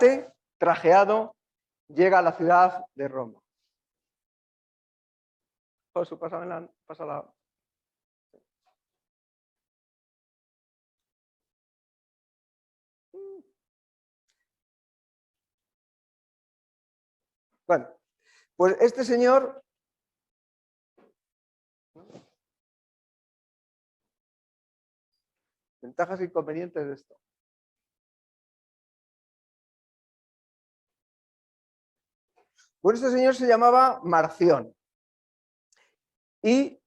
elegante, trajeado, llega a la ciudad de Roma. Josu, pásala. Bueno, pues este señor ventajas e inconvenientes de esto. Pues este señor se llamaba Marción y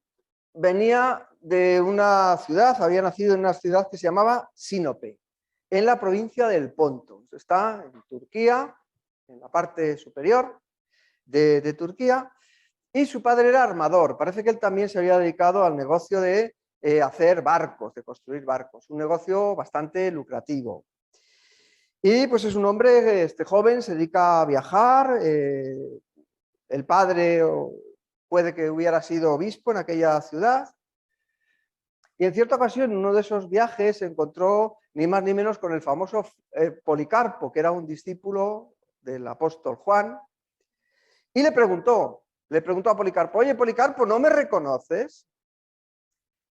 venía de una ciudad, había nacido en una ciudad que se llamaba Sinope, en la provincia del Ponto. Está en Turquía, en la parte superior de Turquía, y su padre era armador. Parece que él también se había dedicado al negocio de hacer barcos, de construir barcos, un negocio bastante lucrativo. Y pues es un hombre, joven, se dedica a viajar, el padre puede que hubiera sido obispo en aquella ciudad, y en cierta ocasión en uno de esos viajes se encontró ni más ni menos con el famoso Policarpo, que era un discípulo del apóstol Juan, y le preguntó a Policarpo: oye, Policarpo, ¿no me reconoces?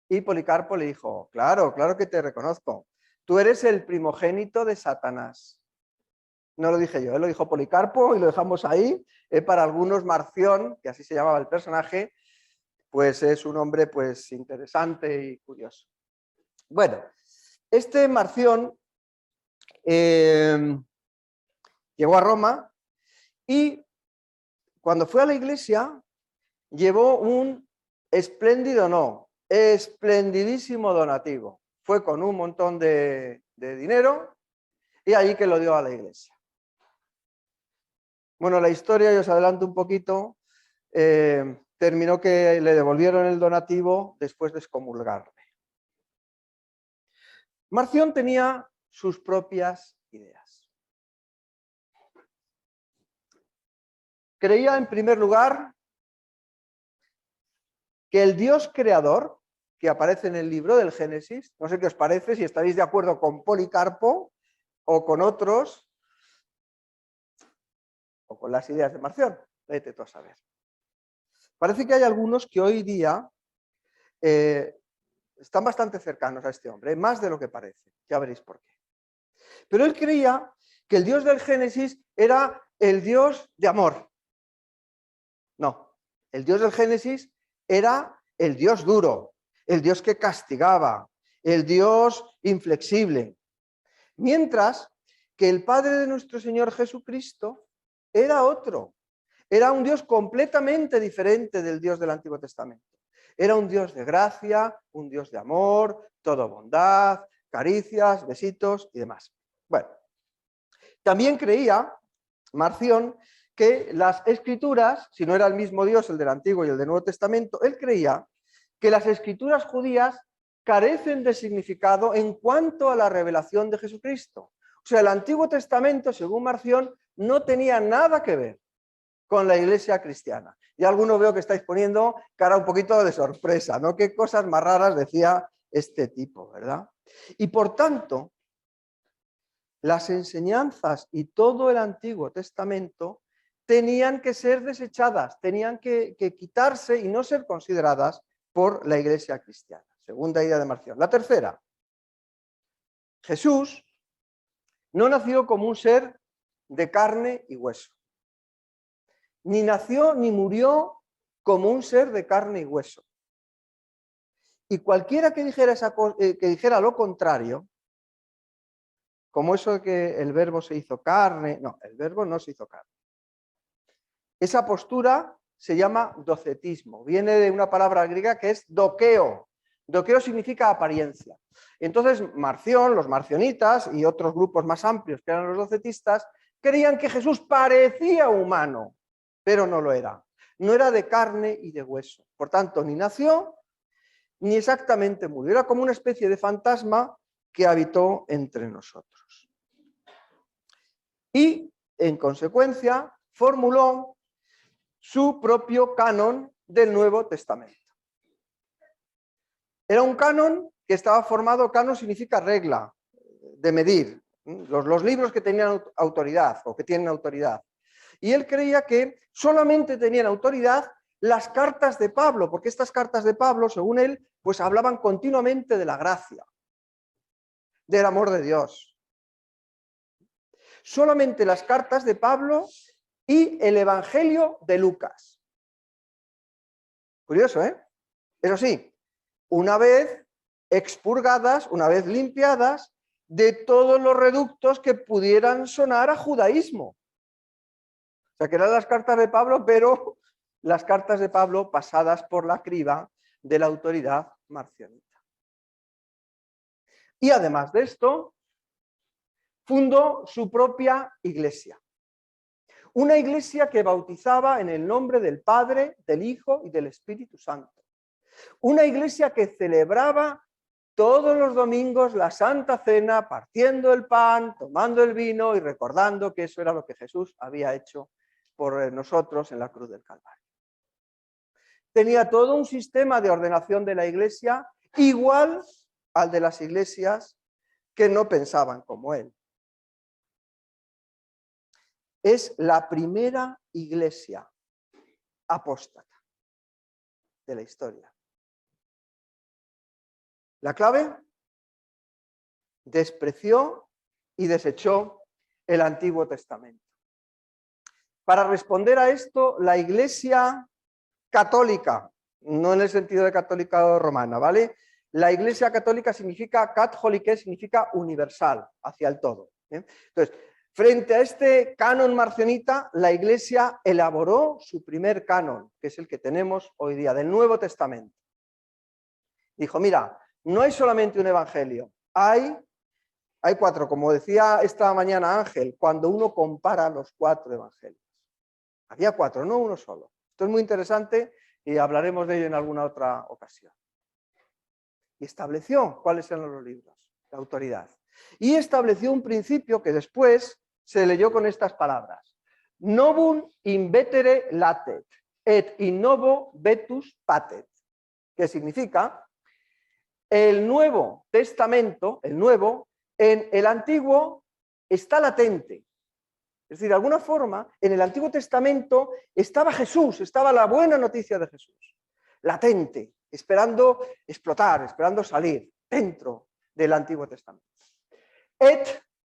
Y Policarpo le dijo: claro, claro que te reconozco, tú eres el primogénito de Satanás. No lo dije yo, lo dijo Policarpo y lo dejamos ahí. Para algunos, Marción, que así se llamaba el personaje, pues es un hombre pues interesante y curioso. Bueno, este Marción llegó a Roma y cuando fue a la iglesia llevó un esplendidísimo donativo. Fue con un montón de dinero y ahí que lo dio a la iglesia. Bueno, la historia, yo os adelanto un poquito, terminó que le devolvieron el donativo después de excomulgarle. Marción tenía sus propias ideas. Creía, en primer lugar, que el Dios creador, que aparece en el libro del Génesis, no sé qué os parece, si estaréis de acuerdo con Policarpo o con otros, o con las ideas de Marción, vete tú a saber. Parece que hay algunos que hoy día están bastante cercanos a este hombre, más de lo que parece, ya veréis por qué. Pero él creía que el Dios del Génesis era el Dios de amor. No, el Dios del Génesis era el Dios duro, el Dios que castigaba, el Dios inflexible. Mientras que el Padre de nuestro Señor Jesucristo era otro. Era un Dios completamente diferente del Dios del Antiguo Testamento. Era un Dios de gracia, un Dios de amor, todo bondad, caricias, besitos y demás. Bueno, también creía Marción que las escrituras, si no era el mismo Dios el del Antiguo y el del Nuevo Testamento, él creía que las escrituras judías carecen de significado en cuanto a la revelación de Jesucristo. O sea, el Antiguo Testamento, según Marción, no tenía nada que ver con la iglesia cristiana. Y algunos veo que estáis poniendo cara un poquito de sorpresa, ¿no? Qué cosas más raras decía este tipo, ¿verdad? Y por tanto, las enseñanzas y todo el Antiguo Testamento tenían que ser desechadas, tenían que quitarse y no ser consideradas por la iglesia cristiana. Segunda idea de Marción. La tercera: Jesús no nació como un ser de carne y hueso. Ni nació ni murió como un ser de carne y hueso. Y cualquiera que dijera lo contrario, como eso de que el verbo se hizo carne, no, el verbo no se hizo carne. Esa postura se llama docetismo, viene de una palabra griega que es dokeo. Dokeo significa apariencia. Entonces Marción, los marcionitas y otros grupos más amplios que eran los docetistas, creían que Jesús parecía humano, pero no lo era. No era de carne y de hueso. Por tanto, ni nació ni exactamente murió. Era como una especie de fantasma que habitó entre nosotros. Y, en consecuencia, formuló su propio canon del Nuevo Testamento. Era un canon que estaba formado, canon significa regla, de medir, los libros que tenían autoridad o que tienen autoridad. Y él creía que solamente tenían autoridad las cartas de Pablo, porque estas cartas de Pablo, según él, pues hablaban continuamente de la gracia, del amor de Dios. Solamente las cartas de Pablo y el Evangelio de Lucas. Curioso, ¿eh? Eso sí, una vez expurgadas, una vez limpiadas de todos los reductos que pudieran sonar a judaísmo. O sea, que eran las cartas de Pablo, pero las cartas de Pablo pasadas por la criba de la autoridad marcionita. Y además de esto, fundó su propia iglesia. Una iglesia que bautizaba en el nombre del Padre, del Hijo y del Espíritu Santo. Una iglesia que celebraba todos los domingos la Santa Cena, partiendo el pan, tomando el vino y recordando que eso era lo que Jesús había hecho por nosotros en la cruz del Calvario. Tenía todo un sistema de ordenación de la iglesia igual al de las iglesias que no pensaban como él. Es la primera iglesia apóstata de la historia. La clave: despreció y desechó el Antiguo Testamento. Para responder a esto, la Iglesia católica, no en el sentido de católica romana, ¿vale? La Iglesia católica significa, catholique significa universal, hacia el todo. Entonces, frente a este canon marcionita, la Iglesia elaboró su primer canon, que es el que tenemos hoy día, del Nuevo Testamento. Dijo, mira, no hay solamente un evangelio, hay 4, como decía esta mañana Ángel, cuando uno compara los 4 evangelios. Había 4, no uno solo. Esto es muy interesante y hablaremos de ello en alguna otra ocasión. Y estableció cuáles eran los libros, la autoridad. Y estableció un principio que después se leyó con estas palabras. Novum invetere latet, et in novo vetus patet. Que significa, el Nuevo Testamento, el Nuevo, en el Antiguo está latente. Es decir, de alguna forma, en el Antiguo Testamento estaba Jesús, estaba la buena noticia de Jesús, latente, esperando explotar, esperando salir dentro del Antiguo Testamento.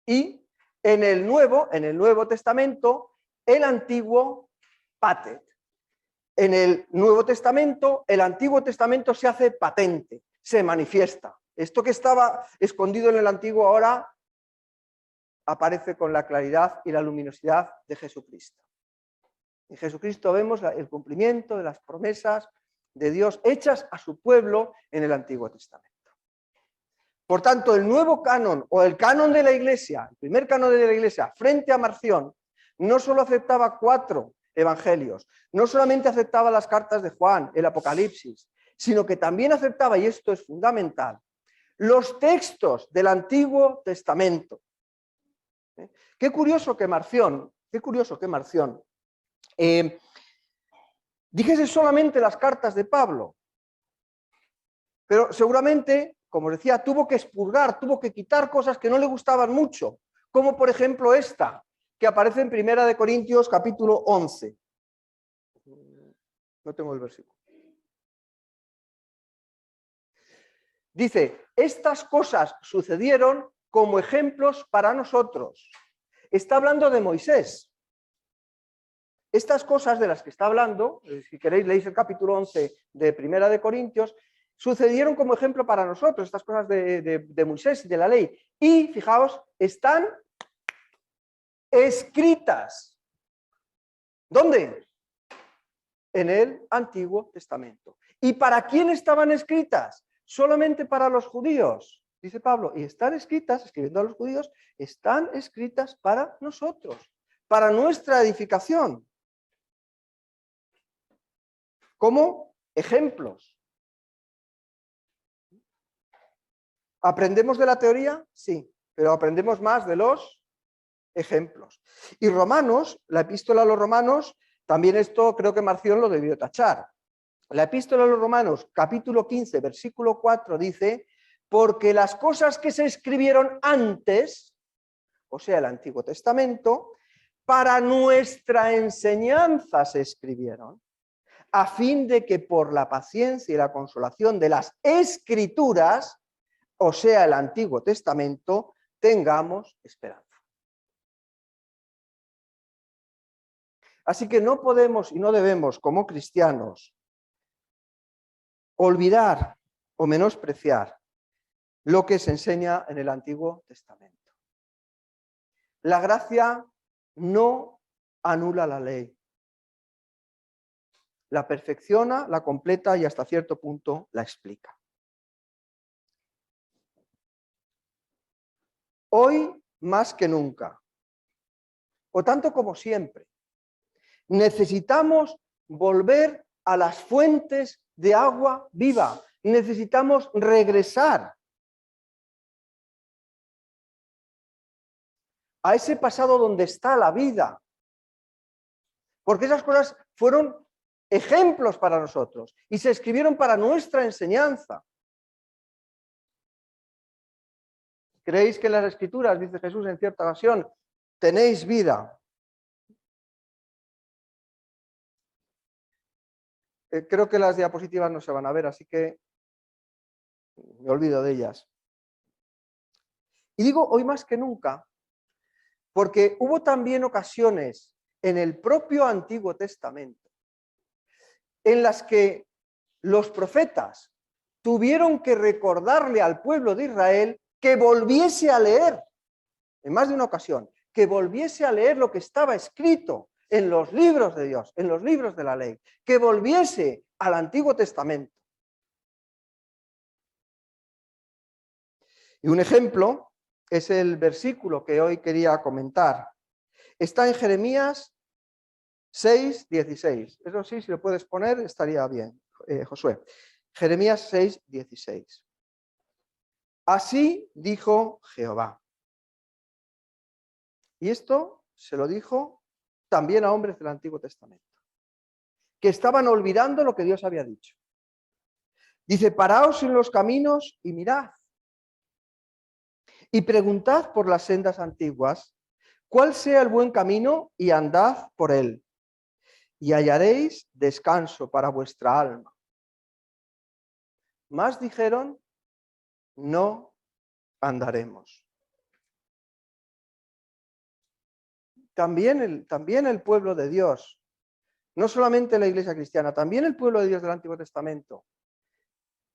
Y en el Nuevo Testamento, el Antiguo patet. En el Nuevo Testamento, el Antiguo Testamento se hace patente, se manifiesta. Esto que estaba escondido en el Antiguo ahora aparece con la claridad y la luminosidad de Jesucristo. En Jesucristo vemos el cumplimiento de las promesas de Dios hechas a su pueblo en el Antiguo Testamento. Por tanto, el nuevo canon o el canon de la Iglesia, el primer canon de la Iglesia frente a Marción, no solo aceptaba 4 evangelios, no solamente aceptaba las cartas de Juan, el Apocalipsis, sino que también aceptaba, y esto es fundamental, los textos del Antiguo Testamento. Qué curioso que Marción, dijese solamente las cartas de Pablo, pero seguramente, como decía, tuvo que expurgar, tuvo que quitar cosas que no le gustaban mucho, como por ejemplo esta, que aparece en 1 Corintios capítulo 11. No tengo el versículo. Dice, estas cosas sucedieron como ejemplos para nosotros. Está hablando de Moisés. Estas cosas de las que está hablando, si queréis leéis el capítulo 11 de 1 Corintios, sucedieron como ejemplo para nosotros, estas cosas de Moisés y de la ley. Y, fijaos, están escritas. ¿Dónde? En el Antiguo Testamento. ¿Y para quién estaban escritas? Solamente para los judíos, dice Pablo. Y están escritas, escribiendo a los judíos, están escritas para nosotros, para nuestra edificación. Como ejemplos. ¿Aprendemos de la teoría? Sí, pero aprendemos más de los ejemplos. Y Romanos, la epístola a los Romanos, también esto creo que Marción lo debió tachar. La epístola a los Romanos, capítulo 15, versículo 4, dice, porque las cosas que se escribieron antes o sea, el Antiguo Testamento, para nuestra enseñanza se escribieron, a fin de que por la paciencia y la consolación de las Escrituras, o sea, el Antiguo Testamento, tengamos esperanza. Así que no podemos y no debemos, como cristianos, olvidar o menospreciar lo que se enseña en el Antiguo Testamento. La gracia no anula la ley. La perfecciona, la completa y hasta cierto punto la explica. Hoy más que nunca, o tanto como siempre, necesitamos volver a las fuentes de agua viva. Necesitamos regresar a ese pasado donde está la vida. Porque esas cosas fueron ejemplos para nosotros y se escribieron para nuestra enseñanza. ¿Creéis que en las Escrituras, dice Jesús en cierta ocasión, tenéis vida? Creo que las diapositivas no se van a ver, así que me olvido de ellas. Y digo hoy más que nunca, porque hubo también ocasiones en el propio Antiguo Testamento en las que los profetas tuvieron que recordarle al pueblo de Israel que volviese a leer, en más de una ocasión, que volviese a leer lo que estaba escrito en los libros de Dios, en los libros de la ley, que volviese al Antiguo Testamento. Y un ejemplo es el versículo que hoy quería comentar. Está en Jeremías 6:16. Eso sí, si lo puedes poner, estaría bien, Josué. Jeremías 6:16. Así dijo Jehová. Y esto se lo dijo también a hombres del Antiguo Testamento, que estaban olvidando lo que Dios había dicho. Dice, paraos en los caminos y mirad, y preguntad por las sendas antiguas, cuál sea el buen camino, y andad por él, y hallaréis descanso para vuestra alma. Más dijeron, no andaremos. También el pueblo de Dios, no solamente la iglesia cristiana, también el pueblo de Dios del Antiguo Testamento,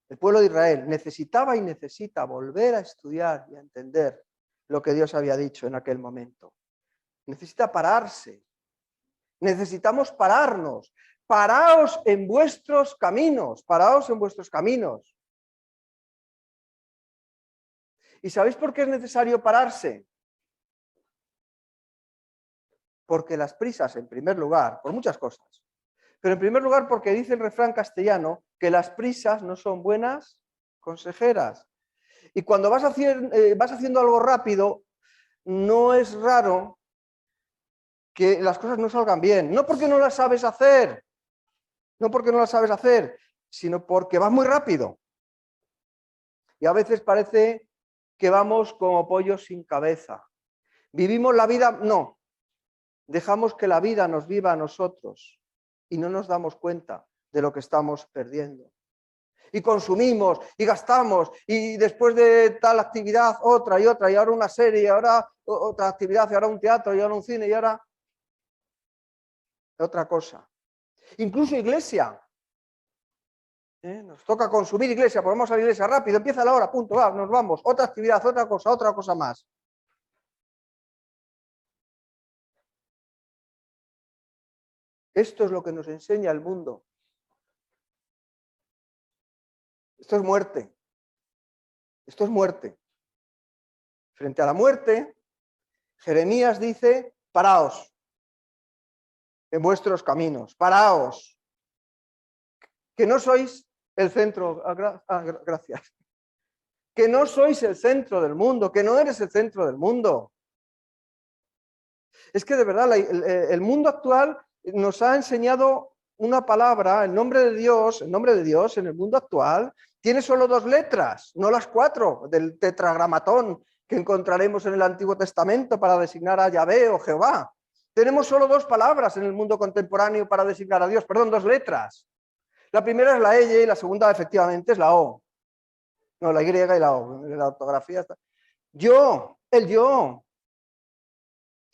el pueblo de Israel, necesitaba y necesita volver a estudiar y a entender lo que Dios había dicho en aquel momento. Necesita pararse. Necesitamos pararnos. Paraos en vuestros caminos. Paraos en vuestros caminos. ¿Y sabéis por qué es necesario pararse? Porque las prisas, en primer lugar, por muchas cosas, pero en primer lugar porque dice el refrán castellano que las prisas no son buenas consejeras. Y cuando vas haciendo algo rápido, no es raro que las cosas no salgan bien. No porque no las sabes hacer, sino porque vas muy rápido. Y a veces parece que vamos como pollos sin cabeza. ¿Vivimos la vida? No. Dejamos que la vida nos viva a nosotros y no nos damos cuenta de lo que estamos perdiendo. Y consumimos y gastamos y después de tal actividad otra y otra y ahora una serie y ahora otra actividad y ahora un teatro y ahora un cine y ahora otra cosa. Incluso iglesia. Nos toca consumir iglesia, ponemos a la iglesia rápido, empieza la hora, punto, va, nos vamos. Otra actividad, otra cosa más. Esto es lo que nos enseña el mundo. Esto es muerte. Esto es muerte. Frente a la muerte, Jeremías dice, paraos en vuestros caminos, paraos, que no sois el centro, gracias, que no sois el centro del mundo, que no eres el centro del mundo. Es que de verdad el mundo actual nos ha enseñado una palabra, el nombre de Dios en el mundo actual tiene solo 2 letras, no las 4 del tetragramatón que encontraremos en el Antiguo Testamento para designar a Yahvé o Jehová. Tenemos solo dos palabras en el mundo contemporáneo para designar a Dios, perdón, dos letras. La primera es la Y y la segunda efectivamente es la O. No, la Y y la O. La ortografía está. Yo, el yo.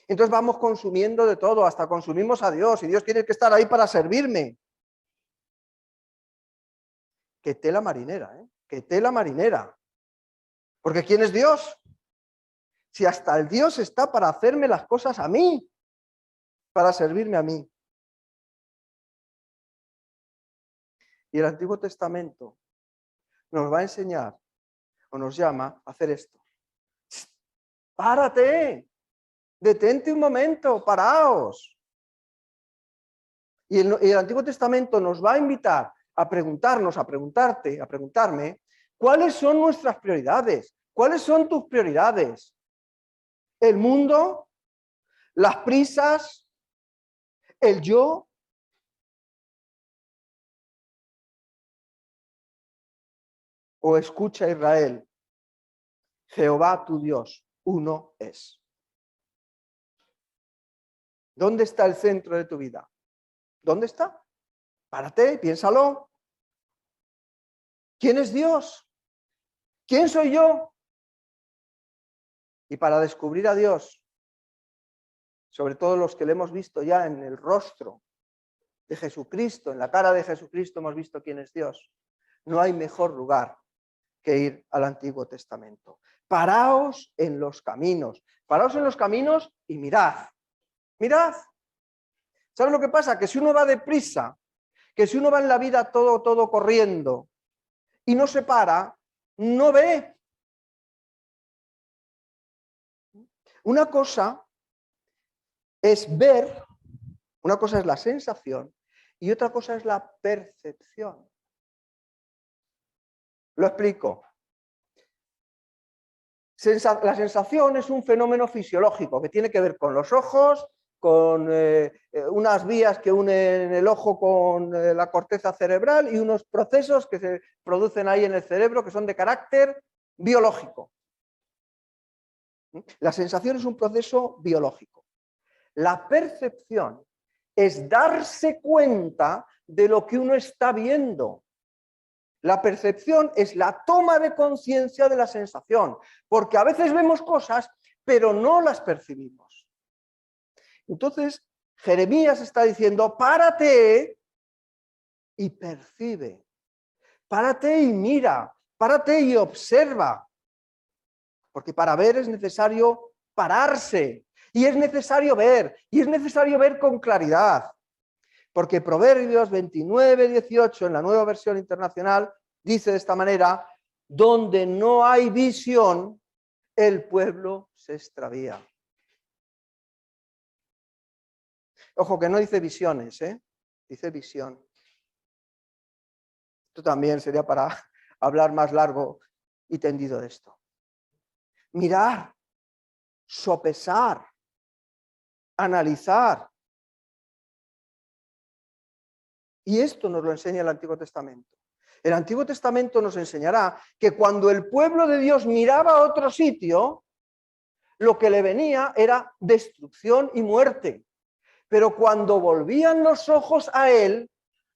Entonces vamos consumiendo de todo, hasta consumimos a Dios, y Dios tiene que estar ahí para servirme. Que tela marinera, ¿eh? Que tela marinera. Porque ¿quién es Dios? Si hasta el Dios está para hacerme las cosas a mí, para servirme a mí. Y el Antiguo Testamento nos va a enseñar o nos llama a hacer esto. ¡Párate! Detente un momento, paraos. Y el Antiguo Testamento nos va a invitar a preguntarnos, a preguntarte, a preguntarme, ¿cuáles son nuestras prioridades? ¿Cuáles son tus prioridades? ¿El mundo? ¿Las prisas? ¿El yo? O escucha Israel, Jehová tu Dios, uno es. ¿Dónde está el centro de tu vida? ¿Dónde está? Párate, piénsalo. ¿Quién es Dios? ¿Quién soy yo? Y para descubrir a Dios, sobre todo los que le hemos visto ya en el rostro de Jesucristo, en la cara de Jesucristo hemos visto quién es Dios, no hay mejor lugar que ir al Antiguo Testamento. Paraos en los caminos y mirad. Mirad. ¿Sabes lo que pasa? Que si uno va deprisa, que si uno va en la vida todo corriendo y no se para, no ve. Una cosa es ver, una cosa es la sensación y otra cosa es la percepción. Lo explico. La sensación es un fenómeno fisiológico que tiene que ver con los ojos, con unas vías que unen el ojo con la corteza cerebral y unos procesos que se producen ahí en el cerebro que son de carácter biológico. La sensación es un proceso biológico. La percepción es darse cuenta de lo que uno está viendo. La percepción es la toma de conciencia de la sensación, porque a veces vemos cosas, pero no las percibimos. Entonces, Jeremías está diciendo, párate y percibe, párate y mira, párate y observa, porque para ver es necesario pararse, y es necesario ver con claridad. Porque Proverbios 29:18 en la Nueva Versión Internacional dice de esta manera, donde no hay visión, el pueblo se extravía. Ojo, que no dice visiones, dice visión. Esto también sería para hablar más largo y tendido de esto. Mirar, sopesar, analizar. Y esto nos lo enseña el Antiguo Testamento. El Antiguo Testamento nos enseñará que cuando el pueblo de Dios miraba a otro sitio, lo que le venía era destrucción y muerte. Pero cuando volvían los ojos a él,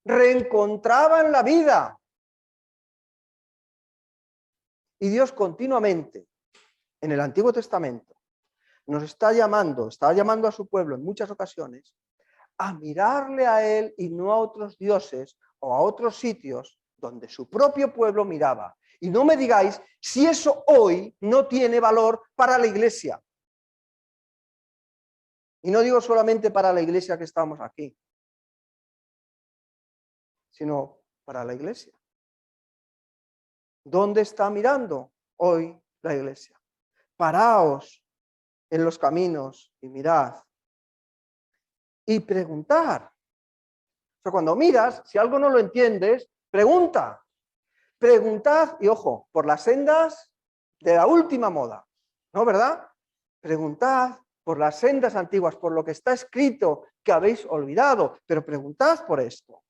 reencontraban la vida. Y Dios continuamente, en el Antiguo Testamento, nos está llamando a su pueblo en muchas ocasiones, a mirarle a él y no a otros dioses o a otros sitios donde su propio pueblo miraba. Y no me digáis si eso hoy no tiene valor para la iglesia. Y no digo solamente para la iglesia que estamos aquí, sino para la iglesia. ¿Dónde está mirando hoy la iglesia? Paraos en los caminos y mirad. Y preguntar. O sea, cuando miras, si algo no lo entiendes, pregunta. Preguntad, y ojo, por las sendas de la última moda, ¿no, verdad? Preguntad por las sendas antiguas, por lo que está escrito que habéis olvidado, pero preguntad por esto.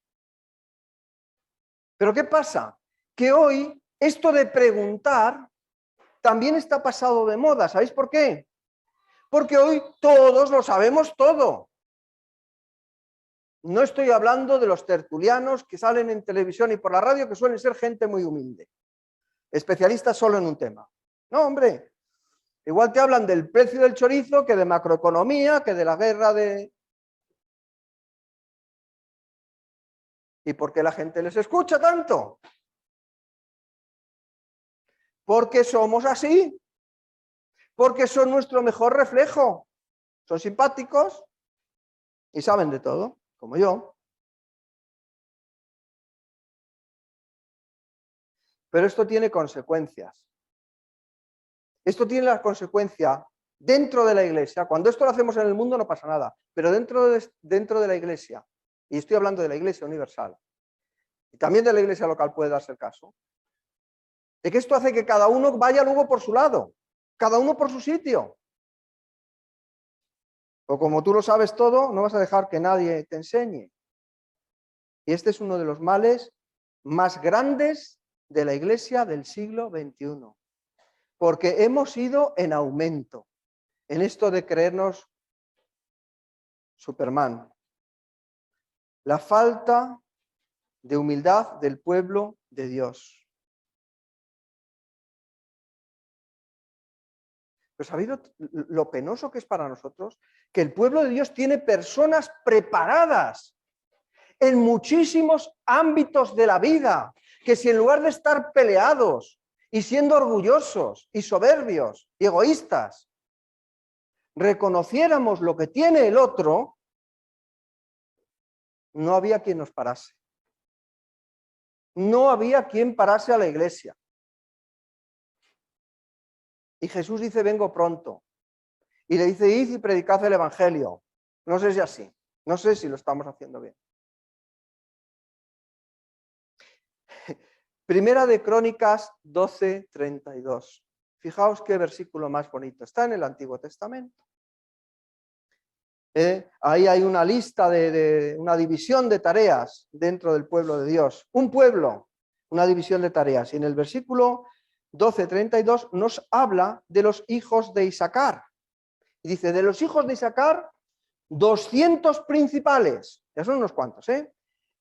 Pero ¿qué pasa? Que hoy esto de preguntar también está pasado de moda. ¿Sabéis por qué? Porque hoy todos lo sabemos todo. No estoy hablando de los tertulianos que salen en televisión y por la radio, que suelen ser gente muy humilde, especialistas solo en un tema. No, hombre, igual te hablan del precio del chorizo, que de macroeconomía, que de la guerra de... ¿Y por qué la gente les escucha tanto? Porque somos así, porque son nuestro mejor reflejo. Son simpáticos y saben de todo, como yo. Pero esto tiene consecuencias. Esto tiene la consecuencia dentro de la iglesia. Cuando esto lo hacemos en el mundo no pasa nada, pero dentro de la iglesia, y estoy hablando de la iglesia universal, y también de la iglesia local puede darse el caso, de que esto hace que cada uno vaya luego por su lado, cada uno por su sitio. O como tú lo sabes todo, no vas a dejar que nadie te enseñe. Y este es uno de los males más grandes de la iglesia del siglo XXI. Porque hemos ido en aumento en esto de creernos Superman. La falta de humildad del pueblo de Dios. ¿Pero sabéis lo penoso que es para nosotros? Que el pueblo de Dios tiene personas preparadas en muchísimos ámbitos de la vida, que si en lugar de estar peleados y siendo orgullosos y soberbios y egoístas, reconociéramos lo que tiene el otro, no había quien nos parase. No había quien parase a la iglesia. Y Jesús dice, vengo pronto. Y le dice, id y predicad el evangelio. No sé si así, no sé si lo estamos haciendo bien. Primera de Crónicas 12:32. Fijaos qué versículo más bonito. Está en el Antiguo Testamento. Ahí hay una lista de una división de tareas dentro del pueblo de Dios. Un pueblo, una división de tareas. Y en el versículo 12:32 nos habla de los hijos de Isaacar. Y dice, de los hijos de Isaacar, 200 principales, ya son unos cuantos,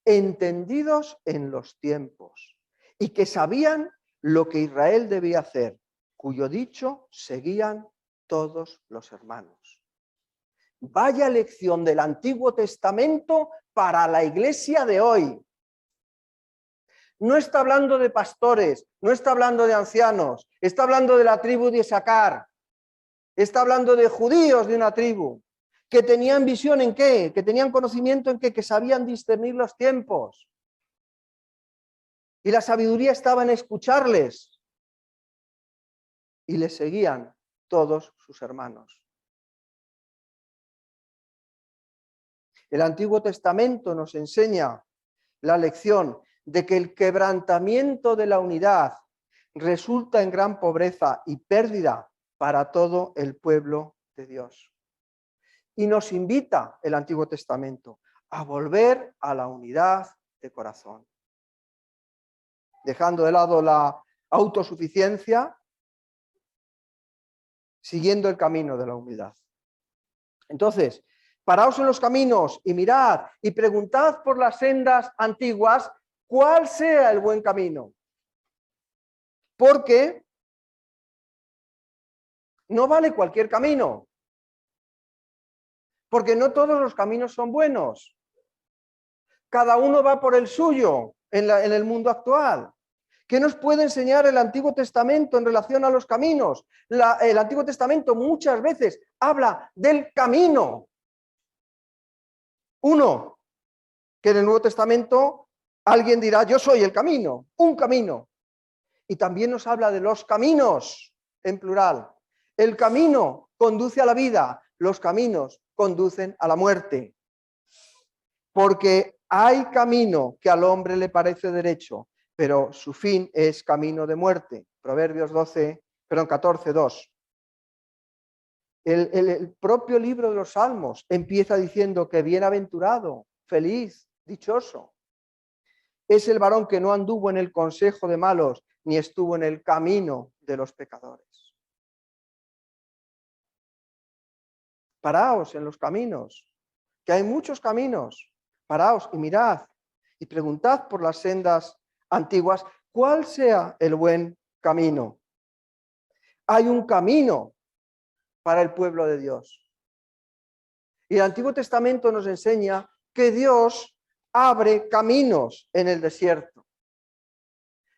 entendidos en los tiempos, y que sabían lo que Israel debía hacer, cuyo dicho seguían todos los hermanos. Vaya lección del Antiguo Testamento para la iglesia de hoy. No está hablando de pastores, no está hablando de ancianos, está hablando de la tribu de Isaacar, está hablando de judíos de una tribu, que tenían visión en qué, que tenían conocimiento en qué, que sabían discernir los tiempos. Y la sabiduría estaba en escucharles. Y les seguían todos sus hermanos. El Antiguo Testamento nos enseña la lección de que el quebrantamiento de la unidad resulta en gran pobreza y pérdida para todo el pueblo de Dios. Y nos invita el Antiguo Testamento a volver a la unidad de corazón, dejando de lado la autosuficiencia, siguiendo el camino de la humildad. Entonces, paraos en los caminos y mirad y preguntad por las sendas antiguas cuál sea el buen camino. Porque no vale cualquier camino. Porque no todos los caminos son buenos. Cada uno va por el suyo en el mundo actual. ¿Qué nos puede enseñar el Antiguo Testamento en relación a los caminos? El Antiguo Testamento muchas veces habla del camino. Uno, que en el Nuevo Testamento alguien dirá, yo soy el camino, un camino. Y también nos habla de los caminos, en plural. El camino conduce a la vida, los caminos conducen a la muerte. Porque hay camino que al hombre le parece derecho, pero su fin es camino de muerte. Proverbios 14:2. El propio libro de los Salmos empieza diciendo que bienaventurado, feliz, dichoso es el varón que no anduvo en el consejo de malos, ni estuvo en el camino de los pecadores. Paraos en los caminos, que hay muchos caminos. Paraos y mirad y preguntad por las sendas antiguas cuál sea el buen camino. Hay un camino para el pueblo de Dios. Y el Antiguo Testamento nos enseña que Dios abre caminos en el desierto.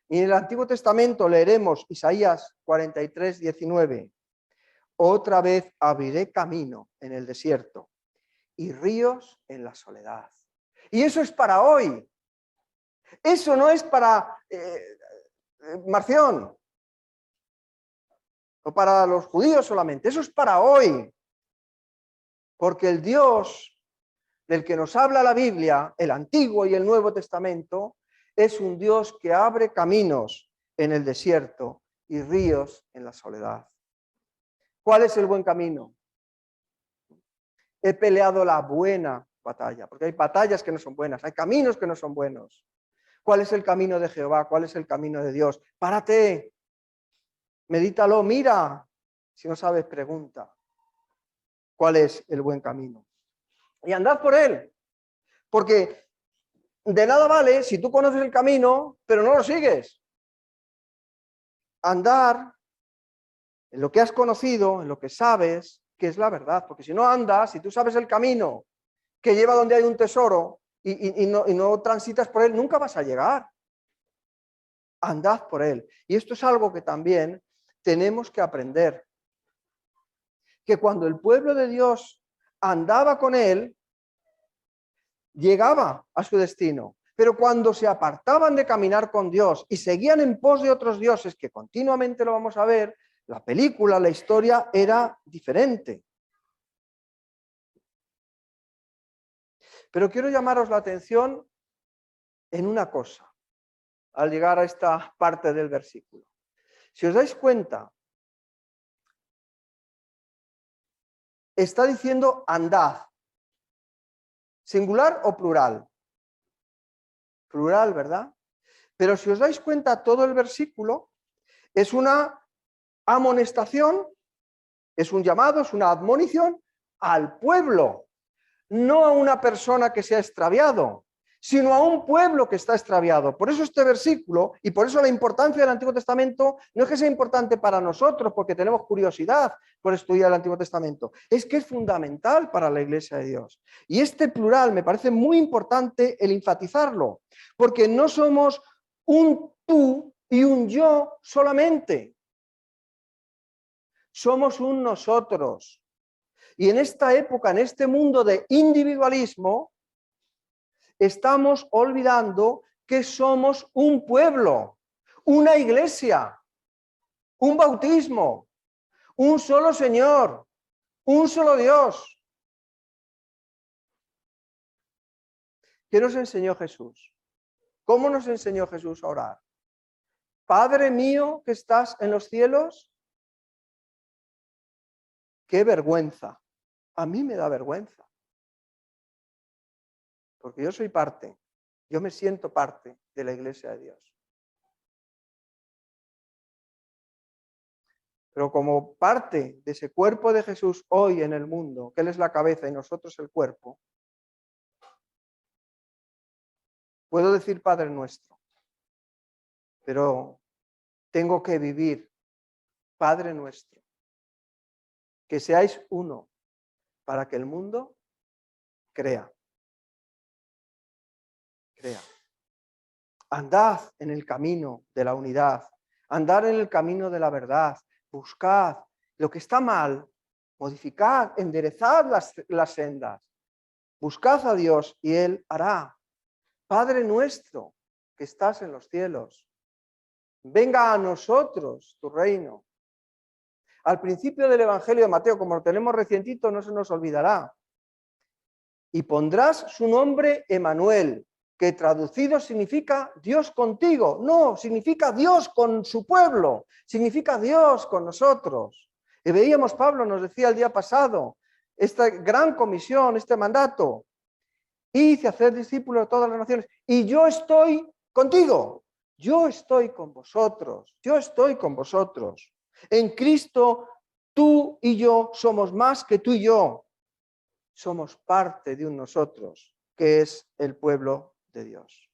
Y en el Antiguo Testamento leeremos Isaías 43, 19. Otra vez abriré camino en el desierto y ríos en la soledad. Y eso es para hoy. Eso no es para Marción o para los judíos solamente. Eso es para hoy. Porque el Dios del que nos habla la Biblia, el Antiguo y el Nuevo Testamento, es un Dios que abre caminos en el desierto y ríos en la soledad. ¿Cuál es el buen camino? He peleado la buena batalla, porque hay batallas que no son buenas, hay caminos que no son buenos. ¿Cuál es el camino de Jehová? ¿Cuál es el camino de Dios? Párate, medítalo, mira. Si no sabes, pregunta. ¿Cuál es el buen camino? Y andad por él, porque de nada vale si tú conoces el camino, pero no lo sigues. Andar en lo que has conocido, en lo que sabes, que es la verdad, porque si no andas, si tú sabes el camino que lleva donde hay un tesoro y no transitas por él, nunca vas a llegar. Andad por él. Y esto es algo que también tenemos que aprender. Que cuando el pueblo de Dios andaba con él, llegaba a su destino. Pero cuando se apartaban de caminar con Dios y seguían en pos de otros dioses, que continuamente lo vamos a ver, la película, la historia era diferente. Pero quiero llamaros la atención en una cosa, al llegar a esta parte del versículo. Si os dais cuenta, está diciendo andad. ¿Singular o plural? Plural, ¿verdad? Pero si os dais cuenta, todo el versículo es una amonestación, es un llamado, es una admonición al pueblo, no a una persona que se ha extraviado, sino a un pueblo que está extraviado. Por eso este versículo, y por eso la importancia del Antiguo Testamento, no es que sea importante para nosotros, porque tenemos curiosidad por estudiar el Antiguo Testamento, es que es fundamental para la Iglesia de Dios. Y este plural me parece muy importante el enfatizarlo, porque no somos un tú y un yo solamente. Somos un nosotros. Y en esta época, en este mundo de individualismo, estamos olvidando que somos un pueblo, una iglesia, un bautismo, un solo Señor, un solo Dios. ¿Qué nos enseñó Jesús? ¿Cómo nos enseñó Jesús a orar? Padre mío que estás en los cielos. ¡Qué vergüenza! A mí me da vergüenza. Porque yo soy parte, yo me siento parte de la Iglesia de Dios. Pero como parte de ese cuerpo de Jesús hoy en el mundo, que Él es la cabeza y nosotros el cuerpo, puedo decir Padre nuestro, pero tengo que vivir Padre nuestro, que seáis uno, para que el mundo crea. Crea. Andad en el camino de la unidad, andad en el camino de la verdad, buscad lo que está mal, modificad, enderezad las sendas, buscad a Dios y Él hará. Padre nuestro que estás en los cielos, venga a nosotros tu reino. Al principio del Evangelio de Mateo, como lo tenemos recientito, no se nos olvidará. Y pondrás su nombre Emanuel, que traducido significa Dios contigo. No, significa Dios con su pueblo, significa Dios con nosotros. Y veíamos, Pablo nos decía el día pasado, esta gran comisión, este mandato, id y hacer discípulos de todas las naciones, y yo estoy contigo. Yo estoy con vosotros, yo estoy con vosotros. En Cristo, tú y yo somos más que tú y yo. Somos parte de un nosotros, que es el pueblo de Dios.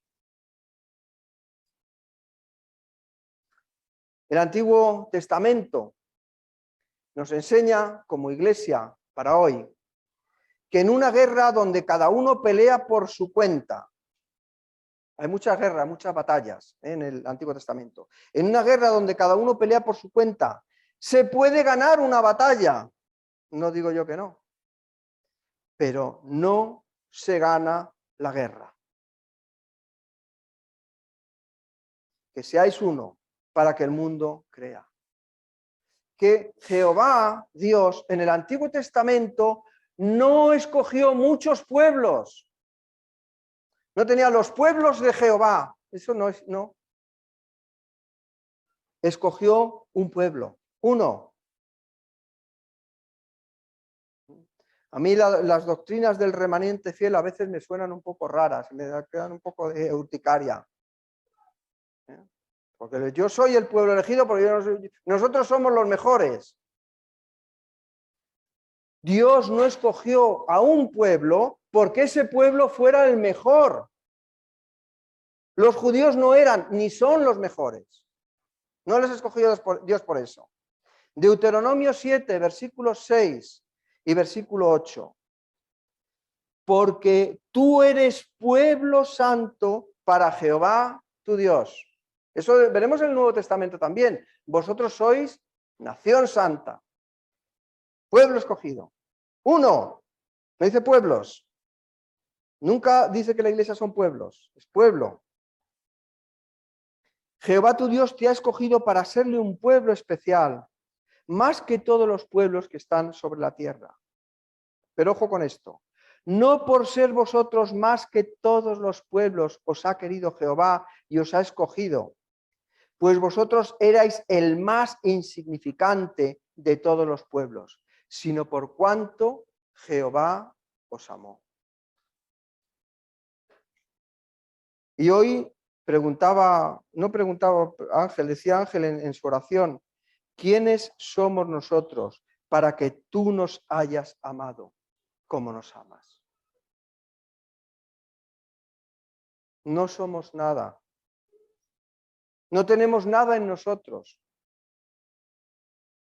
El Antiguo Testamento nos enseña como iglesia para hoy que en una guerra donde cada uno pelea por su cuenta, hay muchas guerras, muchas batallas en el Antiguo Testamento, en una guerra donde cada uno pelea por su cuenta, se puede ganar una batalla, no digo yo que no, pero no se gana la guerra. Que seáis uno para que el mundo crea. Que Jehová, Dios, en el Antiguo Testamento no escogió muchos pueblos. No tenía los pueblos de Jehová. Eso no es, no. Escogió un pueblo, uno. A mí las doctrinas del remanente fiel a veces me suenan un poco raras, me quedan un poco de urticaria. Porque yo soy el pueblo elegido porque nosotros somos los mejores. Dios no escogió a un pueblo porque ese pueblo fuera el mejor. Los judíos no eran ni son los mejores. No les escogió Dios por eso. Deuteronomio 7, versículos 6 y versículo 8. Porque tú eres pueblo santo para Jehová tu Dios. Eso veremos en el Nuevo Testamento también. Vosotros sois nación santa, pueblo escogido. Uno, no dice pueblos. Nunca dice que la iglesia son pueblos, es pueblo. Jehová tu Dios te ha escogido para serle un pueblo especial, más que todos los pueblos que están sobre la tierra. Pero ojo con esto. No por ser vosotros más que todos los pueblos os ha querido Jehová y os ha escogido, pues vosotros erais el más insignificante de todos los pueblos, sino por cuanto Jehová os amó. Y hoy no preguntaba Ángel, decía Ángel en su oración, ¿quiénes somos nosotros para que tú nos hayas amado como nos amas? No somos nada. No tenemos nada en nosotros.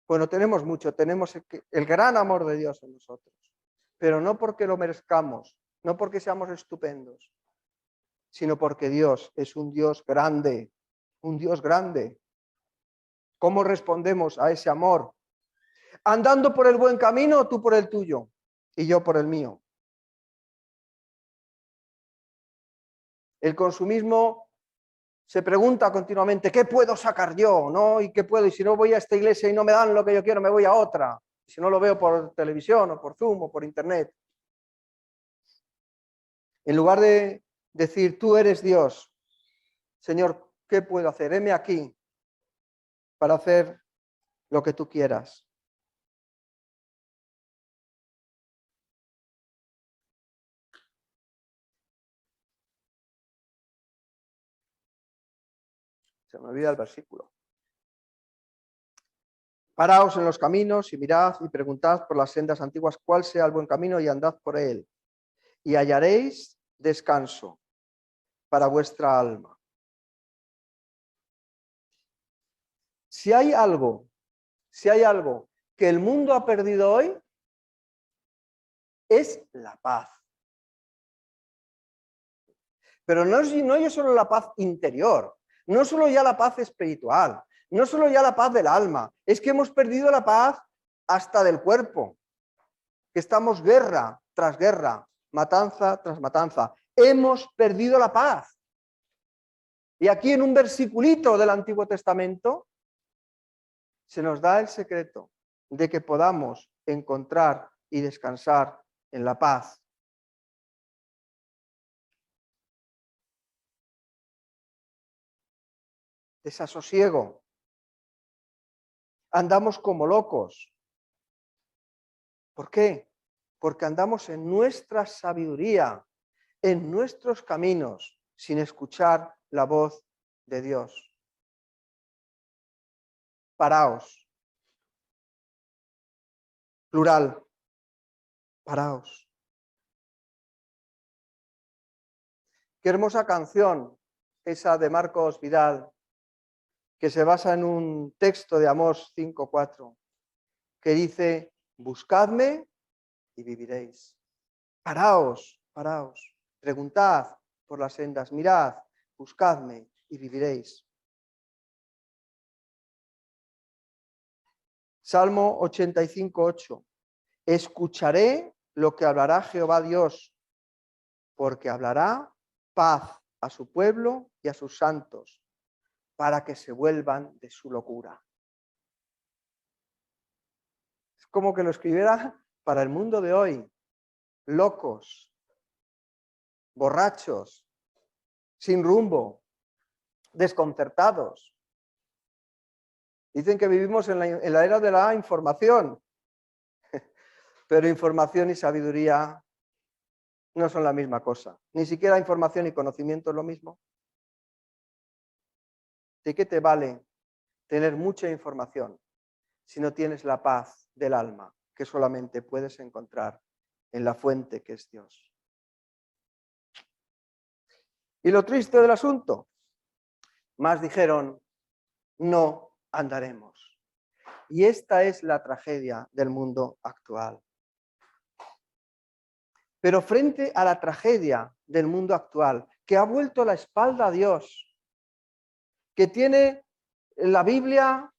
Bueno, tenemos mucho, tenemos el gran amor de Dios en nosotros, pero no porque lo merezcamos, no porque seamos estupendos, sino porque Dios es un Dios grande, un Dios grande. ¿Cómo respondemos a ese amor? Andando por el buen camino, tú por el tuyo y yo por el mío. El consumismo se pregunta continuamente, ¿qué puedo sacar yo? ¿No? ¿Y qué puedo? Y si no voy a esta iglesia y no me dan lo que yo quiero, me voy a otra. Si no lo veo por televisión o por Zoom o por internet. En lugar de decir, tú eres Dios, Señor, ¿qué puedo hacer? Heme aquí para hacer lo que tú quieras. Se me olvida el versículo. Paraos en los caminos y mirad y preguntad por las sendas antiguas cuál sea el buen camino y andad por él. Y hallaréis descanso para vuestra alma. Si hay algo que el mundo ha perdido hoy, es la paz. Pero no es solo la paz interior, no solo ya la paz espiritual, no solo ya la paz del alma, es que hemos perdido la paz hasta del cuerpo, que estamos guerra tras guerra, matanza tras matanza. Hemos perdido la paz. Y aquí en un versiculito del Antiguo Testamento se nos da el secreto de que podamos encontrar y descansar en la paz. Desasosiego. Andamos como locos. ¿Por qué? Porque andamos en nuestra sabiduría, en nuestros caminos, sin escuchar la voz de Dios. Paraos. Plural. Paraos. Qué hermosa canción esa de Marcos Vidal, que se basa en un texto de Amós 5:4, que dice, buscadme y viviréis. Paraos, paraos, preguntad por las sendas, mirad, buscadme y viviréis. Salmo 85:8. Escucharé lo que hablará Jehová Dios, porque hablará paz a su pueblo y a sus santos, para que se vuelvan de su locura. Es como que lo escribiera para el mundo de hoy, locos, borrachos, sin rumbo, desconcertados. Dicen que vivimos en la era de la información, pero información y sabiduría no son la misma cosa. Ni siquiera información y conocimiento es lo mismo. ¿De qué te vale tener mucha información si no tienes la paz del alma que solamente puedes encontrar en la fuente que es Dios? Y lo triste del asunto, más dijeron, no andaremos. Y esta es la tragedia del mundo actual. Pero frente a la tragedia del mundo actual, que ha vuelto la espalda a Dios, que tiene la Biblia,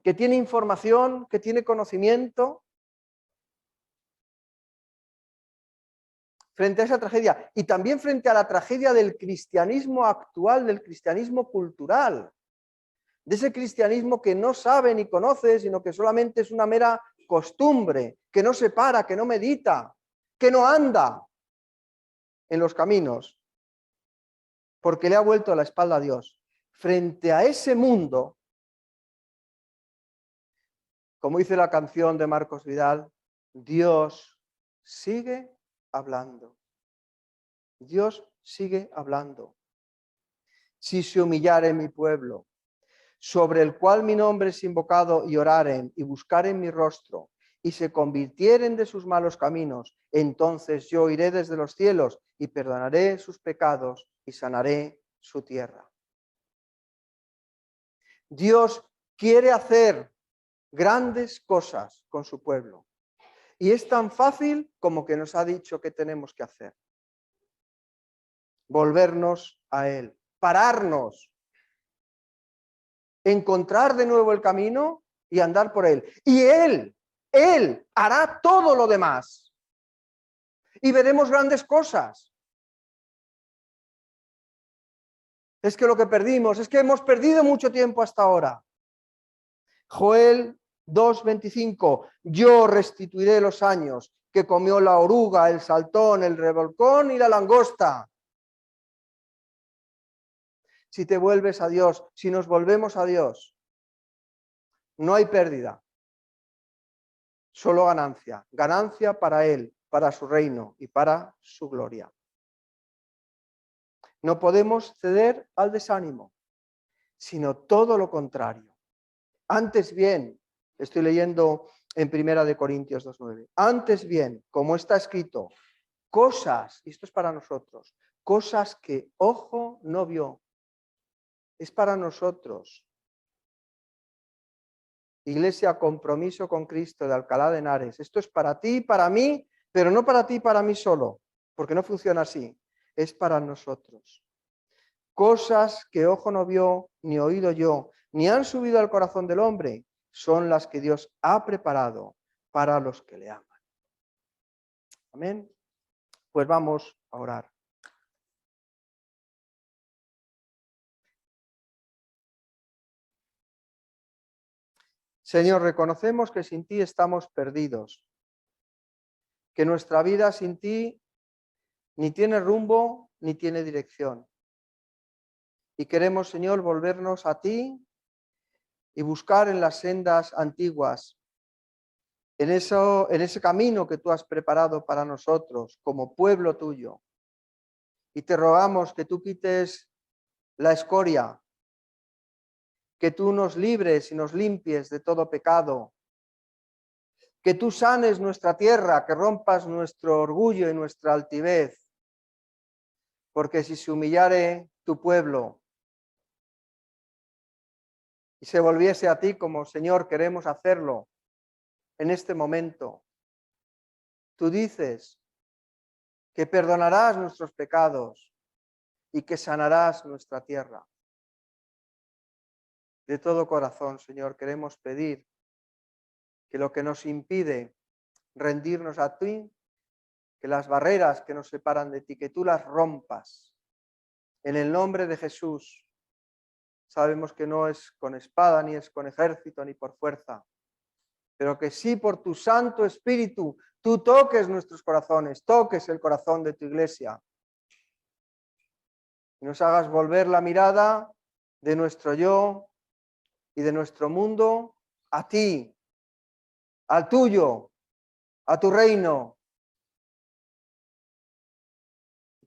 que tiene información, que tiene conocimiento, frente a esa tragedia y también frente a la tragedia del cristianismo actual, del cristianismo cultural, de ese cristianismo que no sabe ni conoce, sino que solamente es una mera costumbre, que no se para, que no medita, que no anda en los caminos, porque le ha vuelto la espalda a Dios. Frente a ese mundo, como dice la canción de Marcos Vidal, Dios sigue hablando. Dios sigue hablando. Si se humillare mi pueblo, sobre el cual mi nombre es invocado, y oraren y buscaren mi rostro, y se convirtieren de sus malos caminos, entonces yo iré desde los cielos y perdonaré sus pecados y sanaré su tierra. Dios quiere hacer grandes cosas con su pueblo. Y es tan fácil como que nos ha dicho que tenemos que hacer. Volvernos a Él, pararnos, encontrar de nuevo el camino y andar por Él. Y Él hará todo lo demás. Y veremos grandes cosas. Es que lo que perdimos, es que hemos perdido mucho tiempo hasta ahora. Joel 2:25, yo restituiré los años que comió la oruga, el saltón, el revolcón y la langosta. Si te vuelves a Dios, si nos volvemos a Dios, no hay pérdida, solo ganancia. Ganancia para Él, para su reino y para su gloria. No podemos ceder al desánimo, sino todo lo contrario. Antes bien, estoy leyendo en 1 Corintios 2:9, antes bien, como está escrito, cosas, y esto es para nosotros, cosas que ojo no vio, es para nosotros. Iglesia, compromiso con Cristo de Alcalá de Henares. Esto es para ti, para mí, pero no para ti, para mí solo, porque no funciona así. Es para nosotros. Cosas que ojo no vio, ni oído yo, ni han subido al corazón del hombre, son las que Dios ha preparado para los que le aman. Amén. Pues vamos a orar. Señor, reconocemos que sin ti estamos perdidos, que nuestra vida sin ti ni tiene rumbo ni tiene dirección. Y queremos, Señor, volvernos a ti y buscar en las sendas antiguas, en ese camino que tú has preparado para nosotros como pueblo tuyo. Y te rogamos que tú quites la escoria, que tú nos libres y nos limpies de todo pecado, que tú sanes nuestra tierra, que rompas nuestro orgullo y nuestra altivez, porque si se humillare tu pueblo y se volviese a ti como Señor queremos hacerlo en este momento, tú dices que perdonarás nuestros pecados y que sanarás nuestra tierra. De todo corazón, Señor, queremos pedir que lo que nos impide rendirnos a ti, que las barreras que nos separan de ti, que tú las rompas. En el nombre de Jesús, sabemos que no es con espada, ni es con ejército, ni por fuerza, pero que sí por tu Santo Espíritu tú toques nuestros corazones, toques el corazón de tu iglesia y nos hagas volver la mirada de nuestro yo y de nuestro mundo a ti, al tuyo, a tu reino.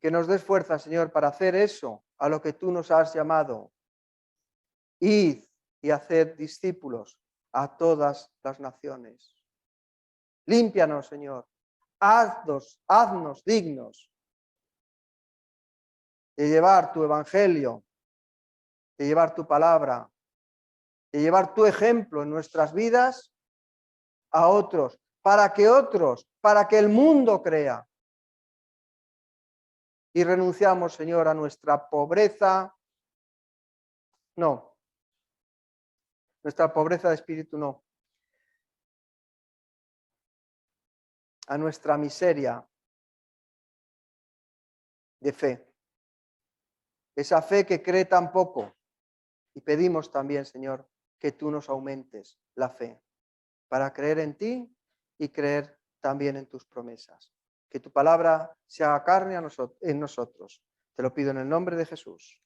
Que nos des fuerza, Señor, para hacer eso a lo que tú nos has llamado. Id y haced discípulos a todas las naciones. Límpianos, Señor. Haznos dignos de llevar tu evangelio, de llevar tu palabra, de llevar tu ejemplo en nuestras vidas a otros, para que el mundo crea. Y renunciamos, Señor, a nuestra pobreza. No, nuestra pobreza de espíritu no. A nuestra miseria de fe. Esa fe que cree tan poco. Y pedimos también, Señor, que tú nos aumentes la fe para creer en ti y creer también en tus promesas. Que tu palabra se haga carne en nosotros. Te lo pido en el nombre de Jesús.